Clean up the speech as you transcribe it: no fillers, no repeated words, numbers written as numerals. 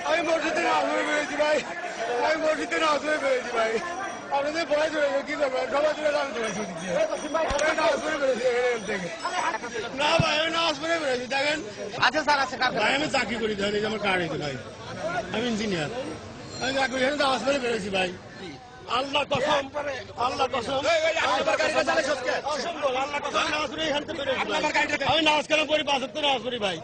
আমি মসজিদে নামাজ পড়ে বেরিয়েছি ভাই, আমি মসজিদে নামাজ পড়ে বেরিয়েছি ভাই। আপনাদের বয়স হয়ে কি করবেন? সবাই তুলে নামাজ পড়েছি নামাজ পড়ে বেরিয়েছি থেকে। না ভাই আমি নামাজ পড়ে বেরিয়েছি দেখেন। আচ্ছা স্যার আছে ভাই আমি চাকরি করি ধরেন, আমার কার্ড হয়েছে ভাই, আমি ইঞ্জিনিয়ার, আমি চাকরি করে নামাজ পড়ে বেরিয়েছি ভাই। আল্লাহ কসম, আল্লাহ কসম, আল্লাহ কসম নামাজ পড়ে এখান থেকে বেরিয়েছি ভাই। আমি নামাজ কালাম পড়ি, 5 ওয়াক্ত নামাজ পড়ি ভাই।